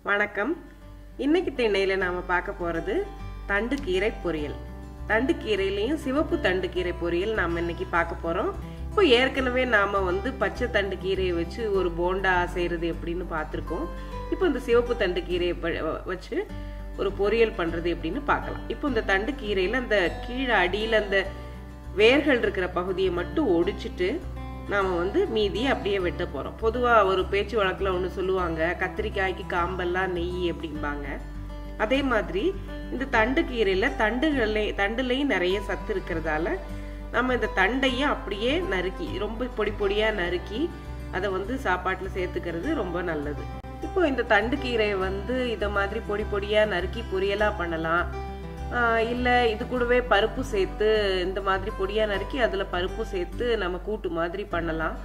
வணக்கம். இன்னைக்கு திண்ணையில நாம பார்க்க போறது தண்டு கீரை பொரியல். தண்டு கீரையிலையும் சிவப்பு தண்டு கீரை பொரியல் நாம இன்னைக்கு பார்க்க போறோம். இப்போ ஏற்கனவே நாம பச்சை தண்டு கீரையை வச்சு ஒரு போண்டா செய்யறது எப்படின்னு பார்த்திருக்கோம். இப்போ இந்த சிவப்பு தண்டு கீரையை வச்சு ஒரு பொரியல் பண்றது எப்படின்னு பார்க்கலாம். இப்போ இந்த தண்டு கீரையில அந்த கீழே அடியில அந்த வேர்கள் இருக்கிற பகுதியை மட்டும் ஒடிச்சிட்டு நாம மீதியை அப்படியே வெட்ட போறோம். பொதுவா ஒரு பேச்சு வழக்குல ஒண்ணு சொல்லுவாங்க, கத்திரிக்காய்க்கு காம்பெல்லாம் நெய் அப்படிம்பாங்க. அதே மாதிரி இந்த தண்டு கீரையில தண்டுலையும் நிறைய சத்து இருக்கிறதால நம்ம இந்த தண்டையும் அப்படியே நறுக்கி ரொம்ப பொடி பொடியா நறுக்கி அதை சாப்பாட்டுல சேர்த்துக்கிறது ரொம்ப நல்லது. இப்போ இந்த தண்டு கீரையை இத மாதிரி பொடி பொடியா நறுக்கி பொரியலா பண்ணலாம். இல்ல இது கூடவே பருப்பு சேர்த்து இந்த மாதிரி பொடியா நறுக்கி அதுல பருப்பு சேர்த்து நம்ம கூட்டு மாதிரி பண்ணலாம்.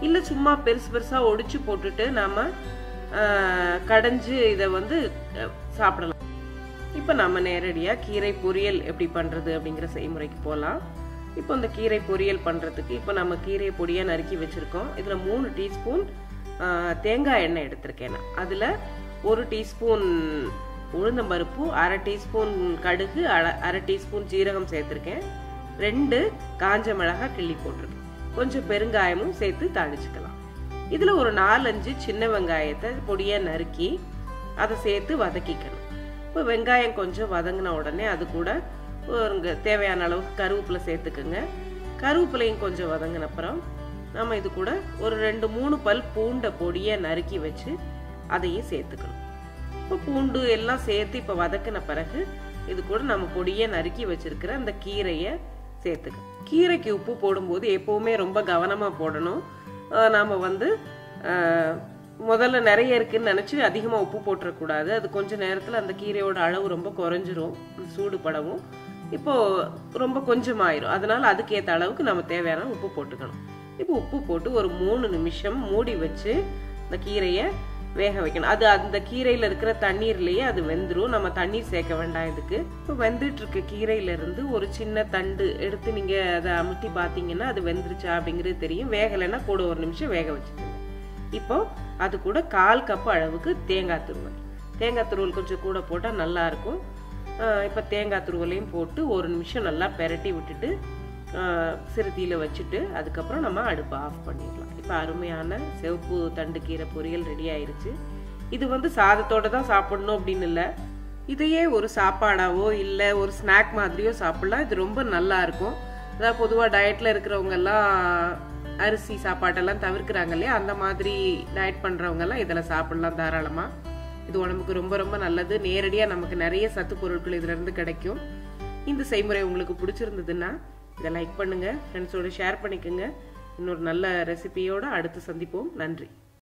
இல்ல சும்மா பெருசு பெருசா ஒடிச்சு போட்டுட்டு நாம கடைஞ்சு இத சாப்பிடலாம். இப்ப நம்ம நேரடியா கீரை பொரியல் எப்படி பண்றது அப்படிங்கிற செய்முறைக்கு போலாம். இப்போ இந்த கீரை பொரியல் பண்றதுக்கு இப்ப நம்ம கீரையை பொடியா நறுக்கி வச்சிருக்கோம். இதுல 3 டீஸ்பூன் தேங்காய் எண்ணெய் எடுத்திருக்கேன். அதுல 1 டீஸ்பூன் உளுந்தம்பருப்பு, 1/2 டீஸ்பூன் கடுகு, 1/2 டீஸ்பூன் ஜீரகம் சேர்த்திருக்கேன். 2 காஞ்ச மிளகாய் கிள்ளி போட்டிருக்கேன். கொஞ்சம் பெருங்காயமும் சேர்த்து தாளிச்சுக்கலாம். இதுல ஒரு 4-5 சின்ன வெங்காயத்தை பொடியா நறுக்கி அதை சேர்த்து வதக்கிக்கணும். இப்போ வெங்காயம் கொஞ்சம் வதங்கின உடனே அது கூட தேவையான அளவுக்கு கருவேப்பிலை சேர்த்துக்குங்க. கருவேப்பிலையும் கொஞ்சம் வதங்கின அப்புறம் நம்ம இது கூட ஒரு 2-3 பல் பூண்டை பொடியா நறுக்கி வச்சு அதையும் சேர்த்துக்கணும். இப்போ பூண்டு எல்லாம் சேர்த்து இப்ப வதக்கின பிறகு இது கூட நம்ம பொடியை நறுக்கி வச்சிருக்கிற அந்த கீரையை சேர்த்துக்கணும். கீரைக்கு உப்பு போடும்போது எப்பவுமே ரொம்ப கவனமா போடணும். நாம முதல்ல நிறைய இருக்குன்னு நினைச்சு அதிகமா உப்பு போட்டுறக்கூடாது. அது கொஞ்ச நேரத்துல அந்த கீரையோட அளவு ரொம்ப குறைஞ்சிரும், சூடு படவும். இப்போ ரொம்ப கொஞ்சமாயிரும். அதனால அதுக்கேற்ற அளவுக்கு நம்ம தேவையான உப்பு போட்டுக்கணும். இப்போ உப்பு போட்டு ஒரு 3 நிமிஷம் மூடி வச்சு இந்த கீரையை வேக வைக்கணும். அது அந்த கீரையில இருக்கிற தண்ணீர்லயே அது வெந்துரும். நம்ம தண்ணீர் சேர்க்க வேண்டாம் இதுக்கு. இப்போ வெந்துட்டு இருக்க கீரையில இருந்து ஒரு சின்ன தண்டு எடுத்து நீங்க அதை அமுத்தி பாத்தீங்கன்னா அது வெந்துருச்சா அப்படிங்கிறது தெரியும். வேகலைன்னா கூட 1 நிமிஷம் வேக வச்சுக்கோங்க. இப்போ அது கூட 1/4 கப் அளவுக்கு தேங்காய் துருவல் கொஞ்சம் கூட போட்டா நல்லா இருக்கும். இப்ப தேங்காய் துருவலையும் போட்டு 1 நிமிஷம் நல்லா பெரட்டி விட்டுட்டு சிறுதீயில வச்சுட்டு அதுக்கப்புறம் நம்ம அடுப்பை ஆஃப் பண்ணிடலாம். இப்ப அருமையான சிவப்பு தண்டு கீரை பொரியல் ரெடி ஆயிருச்சு. இது சாதத்தோட தான் சாப்பிடணும் அப்படின்னு இல்லை, இதையே ஒரு சாப்பாடாவோ இல்ல ஒரு ஸ்நாக் மாதிரியோ சாப்பிடலாம். இது ரொம்ப நல்லா இருக்கும். அதாவது பொதுவா டயட்ல இருக்கிறவங்க எல்லாம் அரிசி சாப்பாட்டெல்லாம் தவிர்க்கிறாங்க இல்லையா, அந்த மாதிரி டயட் பண்றவங்க எல்லாம் இதுல சாப்பிடலாம் தாராளமா. இது உடம்புக்கு ரொம்ப ரொம்ப நல்லது. நேரடியா நமக்கு நிறைய சத்து பொருட்கள் இதுல இருந்து கிடைக்கும். இந்த செய்முறை உங்களுக்கு பிடிச்சிருந்ததுன்னா இதை லைக் பண்ணுங்க, ஃப்ரெண்ட்ஸோட ஷேர் பண்ணிக்கோங்க. இன்னொரு நல்ல ரெசிபியோட அடுத்து சந்திப்போம். நன்றி.